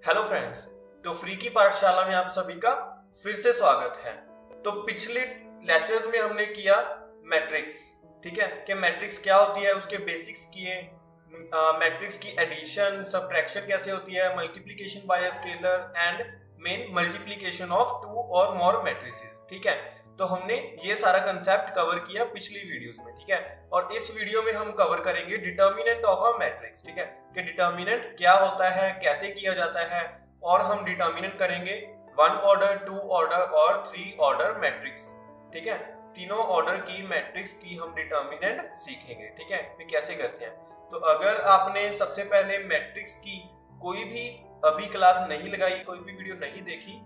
Hello friends, तो free की पाठशाला में आप सभी का फिर से स्वागत है। तो पिछले लेक्चर्स में हमने किया मैट्रिक्स, ठीक है, कि मैट्रिक्स क्या होती है, उसके बेसिक्स किए, मैट्रिक्स की एडिशन सब्ट्रैक्शन कैसे होती है, multiplication by scalar and main multiplication of two और मोर मैट्रिसेस, ठीक है। तो हमने ये सारा कंसेप्ट कवर किया पिछली वीडियोस में, ठीक है। और इस वीडियो में हम कवर करेंगे डिटर्मिनेंट ऑफ अ मैट्रिक्स, ठीक है, कि डिटर्मिनेंट क्या होता है, कैसे किया जाता है, और हम डिटर्मिनेंट करेंगे 1 ऑर्डर, 2 ऑर्डर और 3 ऑर्डर मैट्रिक्स, ठीक है। तीनों ऑर्डर की मैट्रिक्स की हम डिटर्मिनेंट सीखेंगे, ठीक है, कि कैसे करते हैं। तो अगर आपने सबसे पहले मैट्रिक्स की कोई भी अभी क्लास नहीं लगाई, कोई भी वीडियो नहीं देखी,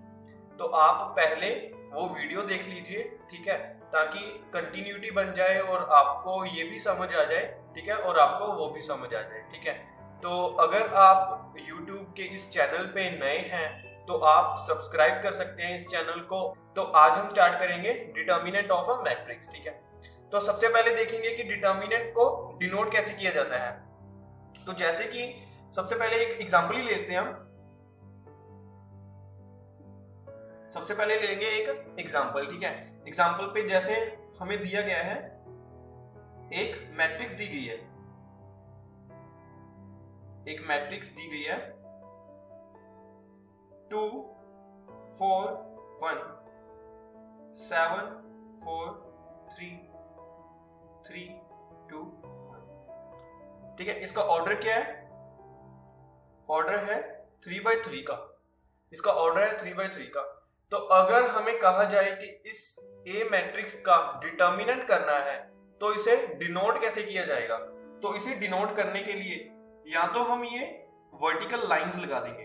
तो आप पहले वो वीडियो देख लीजिए, ठीक है, ताकि कंटिन्यूटी बन जाए और आपको ये भी समझ आ जाए, ठीक है, और आपको वो भी समझ आ जाए, ठीक है। तो अगर आप YouTube के इस चैनल पे नए हैं तो आप सब्सक्राइब कर सकते हैं इस चैनल को। तो आज हम स्टार्ट करेंगे डिटर्मिनेंट ऑफ अ मैट्रिक्स, ठीक है। तो सबसे पहले देखेंगे कि डिटर्मिनेंट को डिनोट कैसे किया जाता है। तो जैसे कि सबसे पहले एक एग्जांपल ही लेते हैं हम। सबसे पहले लेंगे एक एग्जांपल, ठीक है। एग्जांपल पे जैसे हमें दिया गया है, एक मैट्रिक्स दी गई है, एक मैट्रिक्स दी गई है 2 4 1 7 4 3 3 2 1, ठीक है। इसका ऑर्डर क्या है? ऑर्डर है 3/3 का। इसका ऑर्डर है 3/3 का। तो अगर हमें कहा जाए कि इस ए मैट्रिक्स का डिटर्मिनेंट करना है तो इसे डिनोट कैसे किया जाएगा। तो इसे डिनोट करने के लिए या तो हम ये वर्टिकल लाइंस लगा देंगे,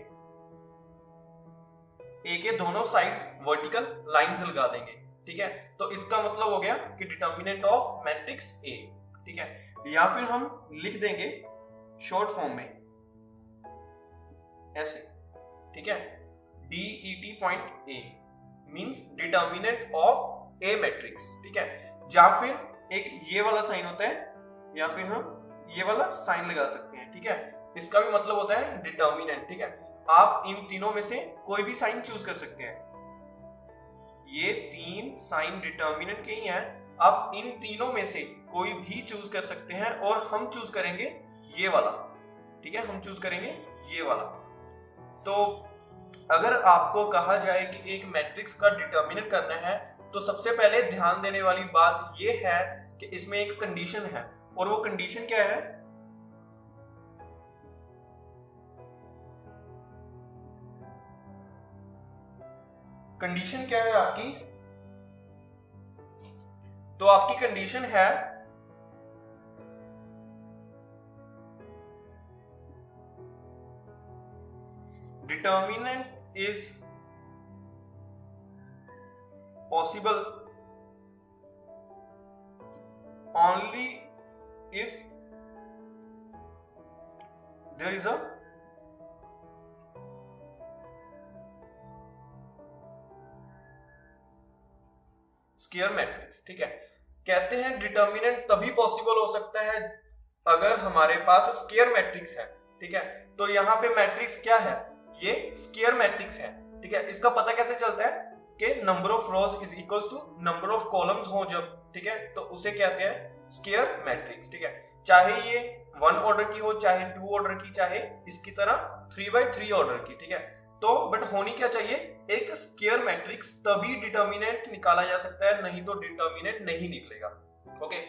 ए के दोनों साइड्स वर्टिकल लाइंस लगा देंगे, ठीक है। तो इसका मतलब हो गया कि डिटर्मिनेंट ऑफ मैट्रिक्स ए, ठीक है। या फिर हम लिख देंगे शॉर्ट फॉर्म में ऐसे, ठीक है, DET point A means determinant of A matrix, ठीक है। या फिर एक ये वाला साइन होता है, या फिर हम ये वाला साइन लगा सकते हैं, ठीक है। इसका भी मतलब होता है डिटर्मिनेंट, ठीक है। आप इन तीनों में से कोई भी साइन चूज कर सकते हैं। ये तीन साइन डिटर्मिनेंट के ही हैं, आप इन तीनों में से कोई भी चूज कर सकते हैं और हम चूज करेंगे ये वाला, ठीक है, हम चूज करेंगे ये वाला। तो अगर आपको कहा जाए कि एक मैट्रिक्स का डिटर्मिनेंट करना है तो सबसे पहले ध्यान देने वाली बात यह है कि इसमें एक कंडीशन है, और वो कंडीशन क्या है? कंडीशन क्या है आपकी? तो आपकी कंडीशन है determinant is possible only if there is a square matrix, ठीक है। कहते हैं डिटर्मिनेंट तभी पॉसिबल हो सकता है अगर हमारे पास स्क्वायर मैट्रिक्स है, ठीक है। तो यहाँ पे मैट्रिक्स क्या है? ये स्क्वायर मैट्रिक्स है, ठीक है। इसका पता कैसे चलता है कि number of rows is equals to number of columns हो जब, ठीक है, तो उसे कहते हैं स्क्वायर मैट्रिक्स, ठीक है। चाहे ये 1 ऑर्डर की हो, चाहे 2 ऑर्डर की, चाहे इसकी तरह 3/3 ऑर्डर की, ठीक है। तो बट होनी क्या चाहिए? एक स्क्वायर मैट्रिक्स, तभी डिटर्मिनेंट निकाला जा सकता है, नहीं तो डिटर्मिनेंट नहीं निकलेगा। ओके,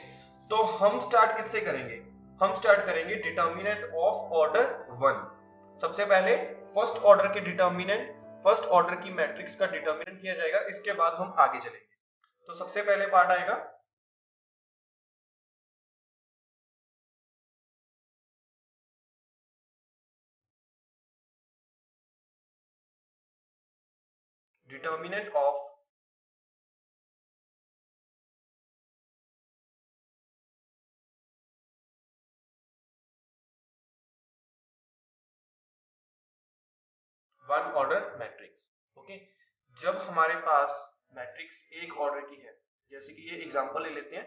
तो हम स्टार्ट किससे करेंगे? हम स्टार्ट करेंगे डिटर्मिनेंट ऑफ ऑर्डर 1। सबसे पहले फर्स्ट ऑर्डर के डिटर्मिनेंट, फर्स्ट ऑर्डर की मैट्रिक्स का डिटर्मिनेंट किया जाएगा, इसके बाद हम आगे चलेंगे। तो सबसे पहले पार्ट आएगा determinant of one order matrix. Okay, जब हमारे पास मैट्रिक्स एक ऑर्डर की है, जैसे कि ये एग्जांपल ले लेते हैं,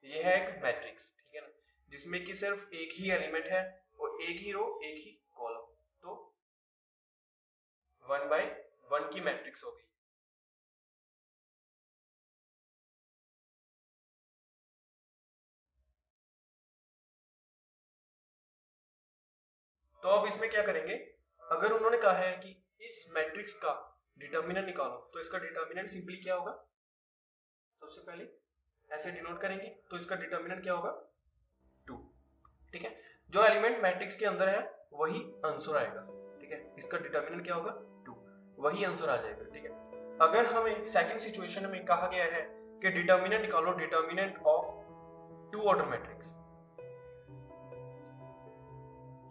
ये है एक मैट्रिक्स, ठीक है ना, जिसमें कि सिर्फ एक ही एलिमेंट है और एक ही रो एक ही कॉलम, तो 1/1 की मैट्रिक्स होगी। तो अब इसमें क्या करेंगे, अगर उन्होंने कहा है कि इस मैट्रिक्स का डिटर्मिनेंट निकालो, तो इसका डिटर्मिनेंट सिंपली क्या होगा, सबसे पहले ऐसे डिनोट करेंगे, तो इसका डिटर्मिनेंट क्या होगा 2। ठीक है, जो एलिमेंट मैट्रिक्स के अंदर है वही आंसर आएगा। ठीक है, इसका डिटर्मिनेंट क्या होगा 2, वही आंसर आ जाएगा। ठीक है, अगर हमें सेकंड सिचुएशन में कहा गया है कि डिटर्मिनेंट निकालो, डिटर्मिनेंट ऑफ 2 ऑर्डर मैट्रिक्स,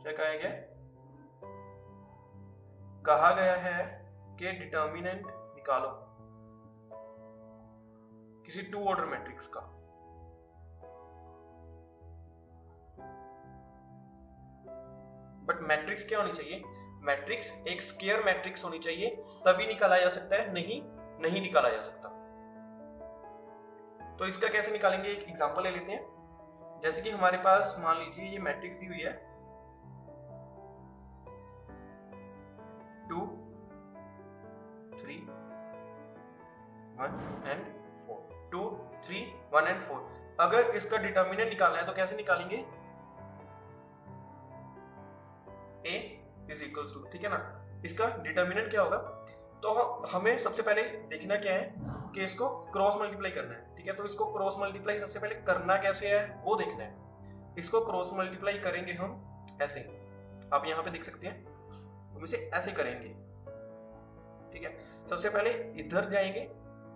क्या कहा गया, कहा गया है कि डिटर्मिनेंट निकालो किसी 2 ऑर्डर मैट्रिक्स का। बट मैट्रिक्स क्या होनी चाहिए, मैट्रिक्स एक स्क्वायर मैट्रिक्स होनी चाहिए, तभी निकाला जा सकता है, नहीं निकाला जा सकता। तो इसका कैसे निकालेंगे, एक एग्जांपल ले लेते हैं। जैसे कि हमारे पास मान लीजिए ये मैट्रिक्स दी हुई है 2 3 1 एंड 4, 2 3 1 एंड 4। अगर इसका डिटर्मिनेंट निकालना है तो कैसे निकालेंगे, a इज इक्वल्स टू, ठीक है ना, इसका डिटर्मिनेंट क्या होगा, तो हमें सबसे पहले देखना क्या है कि इसको क्रॉस मल्टीप्लाई करना है। ठीक है, तो इसको क्रॉस मल्टीप्लाई सबसे पहले करना कैसे है वो देखना है। इसको क्रॉस मल्टीप्लाई करेंगे हम ऐसे, आप यहाँ पे देख सकते हैं, हम इसे ऐसे करेंगे। ठीक है, सबसे पहले इधर जाएंगे,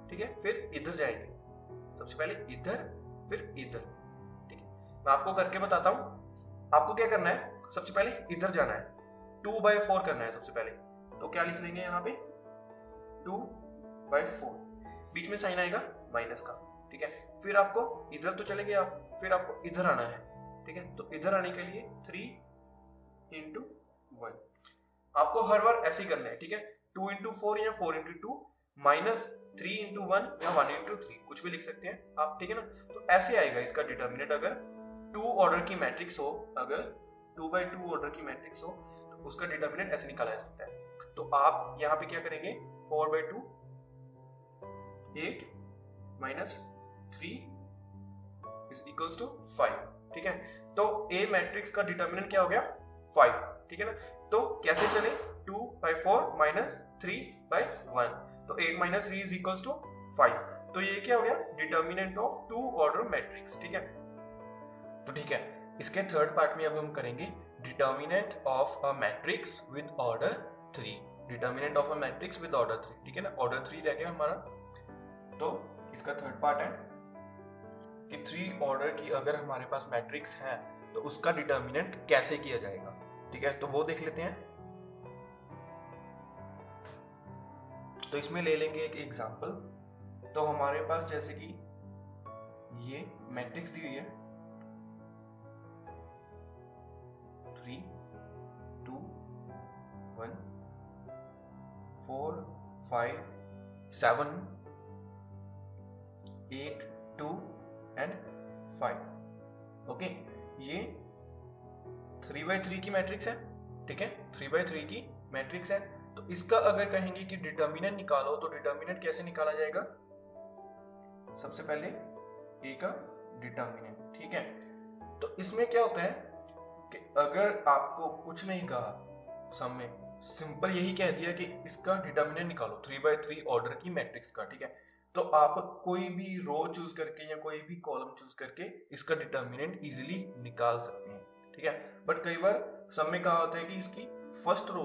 ठीक है, फिर इधर जाएंगे, सबसे पहले इधर फिर इधर। ठीक है, मैं आपको करके बताता हूं। आपको क्या करना है, सबसे पहले इधर जाना है, 2/4 करना है सबसे पहले। तो क्या लिख लेंगे यहाँ पे 2/4, बीच में साइन आएगा माइनस का। ठीक है, फिर आपको इधर तो चले गए आप, फिर आपको इधर आना है। ठीक है, तो इधर आने के लिए 3 × 1, आपको हर बार ऐसे ही करना है। ठीक है, 2 × 4 या 4 × 2 माइनस 3 × 1 या 1 × 3, कुछ भी लिख सकते हैं आप। ठीक है ना, तो ऐसे आएगा इसका डिटर्मिनेंट। अगर 2 ऑर्डर की मैट्रिक्स हो, अगर 2/2 ऑर्डर की मैट्रिक्स हो, तो उसका डिटर्मिनेंट ऐसे निकाला जा सकता है। तो आप यहाँ पे क्या करेंगे, 4/2 8 - 3 = 5। ठीक है, तो A मैट्रिक्स का डिटर्मिनेंट क्या हो गया 5। ठीक है ना, तो कैसे चले, 2/4 - 3/1, तो 8 - 3 = 5। तो ये क्या हो गया, डिटर्मिनेंट ऑफ 2 ऑर्डर मैट्रिक्स। ठीक है, तो ठीक है, इसके थर्ड पार्ट में अब हम करेंगे determinant of a matrix with order 3। Determinant of a matrix with order 3। ठीक है ना, ऑर्डर 3 रह गया हमारा। तो इसका थर्ड पार्ट है कि 3 ऑर्डर की अगर हमारे पास मैट्रिक्स है तो उसका डिटर्मिनेंट कैसे किया जाएगा। ठीक है, तो वो देख लेते हैं। तो इसमें ले लेंगे एक एग्जांपल। तो हमारे पास जैसे कि ये मैट्रिक्स दी हुई है 3 2 1 4 5 7 8 2 एंड 5। ओके, ये 3/3 की मैट्रिक्स है। ठीक है, 3/3 की मैट्रिक्स है। तो इसका अगर कहेंगे कि डिटर्मिनेंट निकालो, तो डिटर्मिनेंट कैसे निकाला जाएगा, सबसे पहले ए का डिटर्मिनेंट। ठीक है, तो इसमें क्या होता है कि अगर आपको कुछ नहीं कहा, सम में सिंपल यही कह दिया कि इसका डिटर्मिनेंट निकालो 3/3 ऑर्डर की मैट्रिक्स का। ठीक है, तो आप कोई भी रो चूज करके या कोई भी कॉलम चूज करके इसका डिटर्मिनेंट इजीली निकाल सकते हैं। ठीक है, बट कई बार सम में कहा होता है कि इसकी फर्स्ट रो,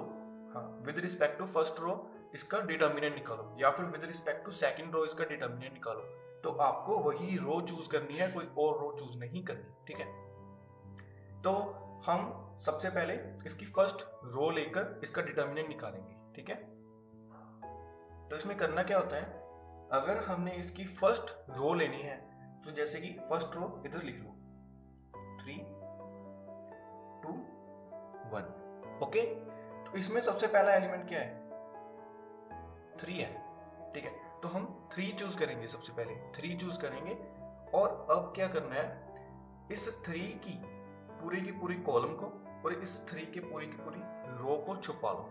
हाँ, with respect to first row इसका डिटर्मिनेंट निकालो, या फिर with respect to second row इसका डिटर्मिनेंट निकालो। तो आपको वही रो चूज करनी है, कोई और रो चूज नहीं करनी। ठीक है, तो हम सबसे पहले इसकी फर्स्ट रो लेकर इसका डिटर्मिनेंट निकालेंगे। ठीक है, तो इसमें करना क्या होता है, अगर हमने इसकी फर्स्ट रो लेनी है तो जैसे कि फर्स्ट रो इधर लिख लो 3 2 1। ओके, तो इसमें सबसे पहला एलिमेंट क्या है, 3 है। ठीक है, तो हम 3 चूज करेंगे, सबसे पहले 3 चूज करेंगे। और अब क्या करना है, इस 3 की पूरी कॉलम को और इस 3 की पूरी रो को छुपा लो,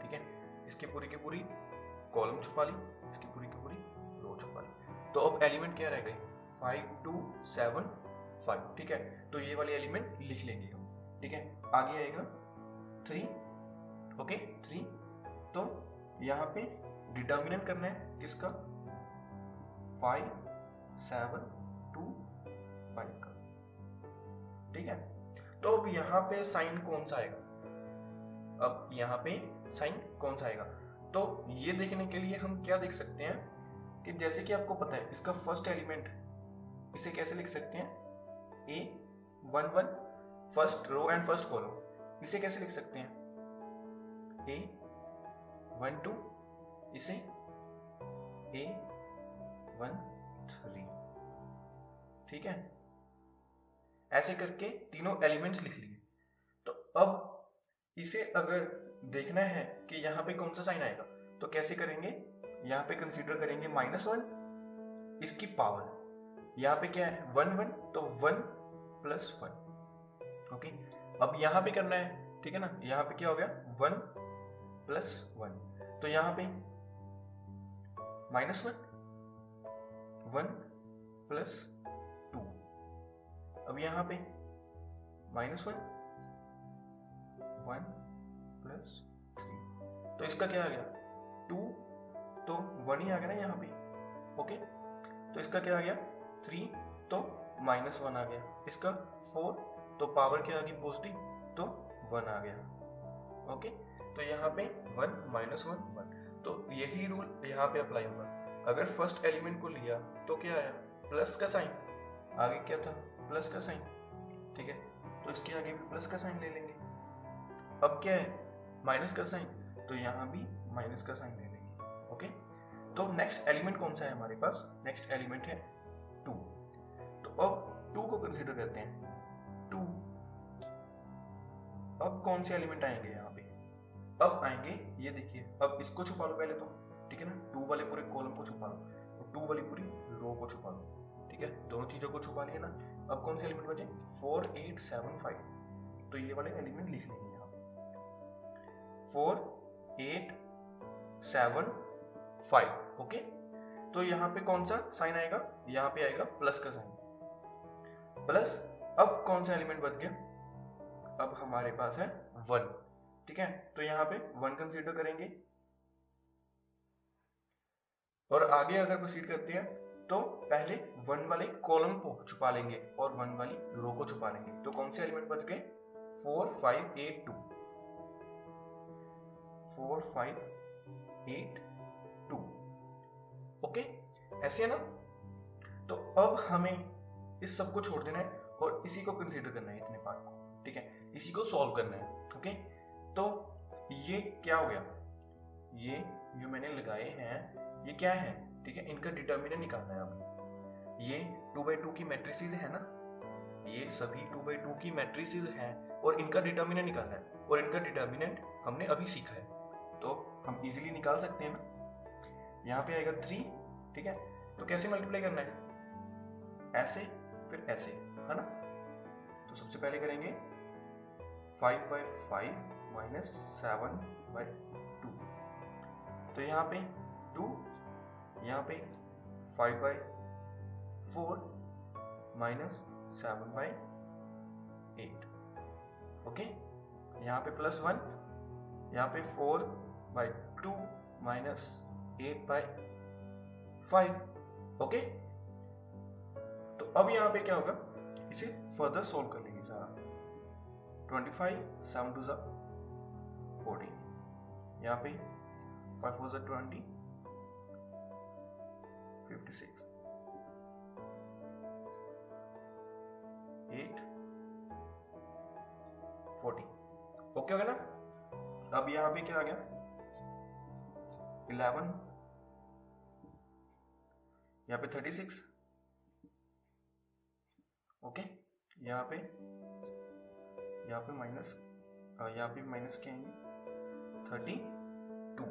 ठीक है। इसकी पूरी की पूरी कॉलम छुपा ली, इसकी पूरी की पूरी रो छुपा ली। तो अब एलिमेंट क्या रह गए? 5 2 7 5, ठीक है। तो ये वाले एलिमेंट लिख लेंगे हम, ठीक है। आगे आएगा 3, ओके 3। तो यहाँ पे डिटर्मिनेंट करना है किसका? 5 7 2 5 का, ठीक है। तो अब यहाँ पे साइन कौन सा आएगा? अब यहाँ पे साइन कौन सा आएगा? तो ये देखने के लिए हम क्या देख सकते हैं कि जैसे कि आपको पता है इसका फर्स्ट एलिमेंट, इसे कैसे लिख सकते हैं? A 1 1 first row and first column, इसे कैसे लिख सकते हैं? A 1 2, इसे A 1 3, ठीक है। ऐसे करके तीनों एलिमेंट्स लिख लिए। तो अब इसे अगर देखना है कि यहाँ पे कौन सा साइन आएगा, तो कैसे करेंगे? यहाँ पे कंसीडर करेंगे -1, इसकी पावर। यहाँ पे क्या है? 1 1, तो 1 + 1, ओके। अब यहाँ पे करना है, ठीक है ना। यहाँ पे क्या हो गया? 1 + 1, तो यहाँ पे -1 1 + 2। अब यहाँ पे -1 1 + 3, तो इसका क्या आ गया? 2, तो 1 ही आ गया ना यहाँ पे, ओके। तो इसका क्या आ गया? 3, तो -1 आ गया। इसका 4, तो पावर क्या आ गई? पॉजिटिव, तो 1 आ गया, ओके। तो यहाँ पे 1 -1 1, तो यही रूल यहाँ पे अप्लाई होगा। अगर फर्स्ट एलिमेंट को लिया तो क्या आया? प्लस का साइन, आगे क्या था? प्लस का साइन, ठीक है। तो इसके आगे भी प्लस का साइन ले लेंगे। अब क्या है? माइनस का साइन, तो यहाँ भी माइनस का साइन ले लेंगे, ओके। तो नेक्स्ट एलिमेंट कौन सा है हमारे पास? नेक्स्ट एलिमेंट है 2। तो अब 2 को कंसीडर करते हैं। 2, अब कौन से एलिमेंट आएंगे यहाँ पे? अब आएंगे, ये देखिए, अब इसको छुपा लो पहले तो, ठीक है ना। 2 वाले पूरे कॉलम को छुपा लो और 2 वाली पूरी रो को छुपा लो, ठीक है। दोनों चीजों को छुपा लिया ना। अब कौन से एलिमेंट बचे? 4 8 7 5, तो ये वाले एलिमेंट लिख लेंगे यहाँ पे। 4 8 7 5, ओके। तो यहाँ पे कौन सा साइन आएगा? यहाँ पे आएगा प्लस का साइन, प्लस। अब कौन सा एलिमेंट बच गया? अब हमारे पास है 1, ठीक है। तो यहाँ पे 1 कंसीडर करेंगे और आगे अगर प्रोसीड करते हैं तो पहले 1 वाले कॉलम को छुपा लेंगे और 1 वाली रो को छुपा लेंगे। तो कौन से एलिमेंट बच गए? 4 5 8 2, 4 5 8 2, ओके। ऐसे है ना। तो अब हमें इस सब को छोड़ देना है और इसी को कंसीडर करना है, इतने पार्ट को, ठीक है। इसी को सॉल्व करना है, ओके। तो ये क्या हो गया? ये जो मैंने लगाए हैं ये क्या है? ठीक है, इनका डिटर्मिनेंट निकालना है अभी। ये 2x2 की मैट्रिसेस है ना, ये सभी 2x2 की मैट्रिसेस हैं और इनका डिटर्मिनेंट निकालना है और इनका डिटर्मिनेंट हमने अभी सीखा है, तो हम इजीली निकाल सकते हैं ना। यहाँ पे आएगा 3, ठीक है। तो कैसे मल्टीप्लाई करना है? ऐसे, फिर ऐसे, है ना। तो सबसे पहले करेंगे 5/5 -7/2, तो यहाँ पे 2, यहाँ पे 5/4 -7/8, ओके। यहाँ पे +1, यहाँ पे 4/2 -8/5, ओके। तो अब यहाँ पे क्या होगा? इसे फर्दर सोल्व कर लेंगे सारा। 25 7 2 14, यहाँ पे 5 4 20 56, 8 40, ओके हो गया ना। अब यहाँ पे क्या आ गया? 11, यहाँ पे 36, ओके। यहाँ पे माइनस, यहाँ पे माइनस क्या आएंगे? 32,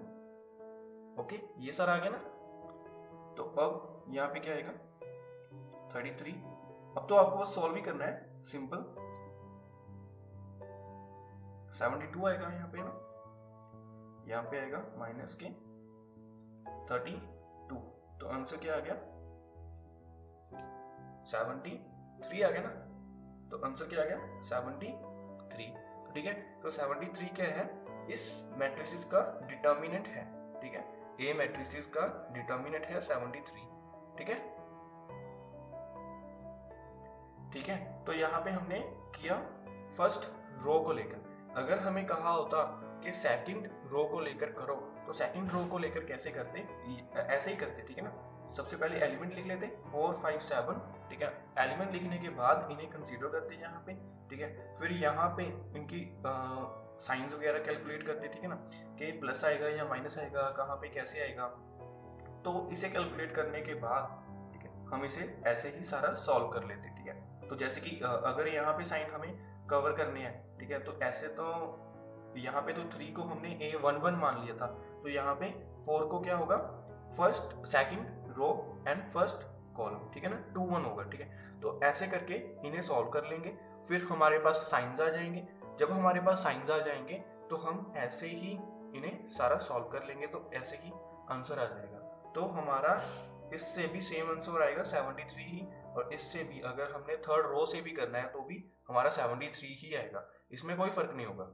ओके। ये सारा आ गया ना। तो अब यहाँ पे क्या आएगा? 33। अब तो आपको बस सॉल्व ही करना है, सिंपल। 72 आएगा यहाँ पे ना, यहाँ पे आएगा माइनस के 32। तो आंसर क्या आ गया 73 आ गया ना। तो आंसर क्या आ गया 73। तो ठीक है, तो 73 क्या है, इस मैट्रिसेस का डिटर्मिनेंट है। ठीक है, ए मैट्रिसेस का डिटर्मिनेंट है 73। ठीक है, ठीक है। तो यहाँ पे हमने किया फर्स्ट रो को लेकर। अगर हमें कहा होता कि सेकंड रो को लेकर करो, तो सेकंड रो को लेकर कैसे करते, ऐसे ही करते। ठीक है ना, सबसे पहले एलिमेंट लिख लेते 4 5 7। ठीक है, एलिमेंट लिखने के बाद इन्हें कंसीडर करते यहाँ पे। ठीक है, फिर यहाँ पे इनकी साइंस वगैरह कैलकुलेट करते। ठीक है ना, कि प्लस आएगा या माइनस आएगा, कहाँ पे कैसे आएगा। तो इसे कैलकुलेट करने के बाद ठीक है, हम इसे ऐसे ही सारा सॉल्व कर लेते। ठीक है, तो जैसे कि अगर यहाँ पे साइन हमें कवर करने हैं, ठीक है, तो ऐसे तो यहाँ पे तो 3 को हमने A11 मान लिया था, तो यहाँ पे 4 को क्या होगा, first second row and first column. ठीक है ना, 2 1 होगा। ठीक है, तो ऐसे करके इन्हें सॉल्व कर लेंगे। फिर हमारे पास साइंस आ जाएंगे। जब हमारे पास साइंस आ जाएंगे तो हम ऐसे ही इन्हें सारा सॉल्व कर लेंगे, तो ऐसे ही आंसर आ जाएगा। तो हमारा इससे भी सेम आंसर आएगा 73 ही, और इससे भी अगर हमने थर्ड रो से भी करना है तो भी हमारा 73 ही आएगा, इसमें कोई फर्क नहीं होगा।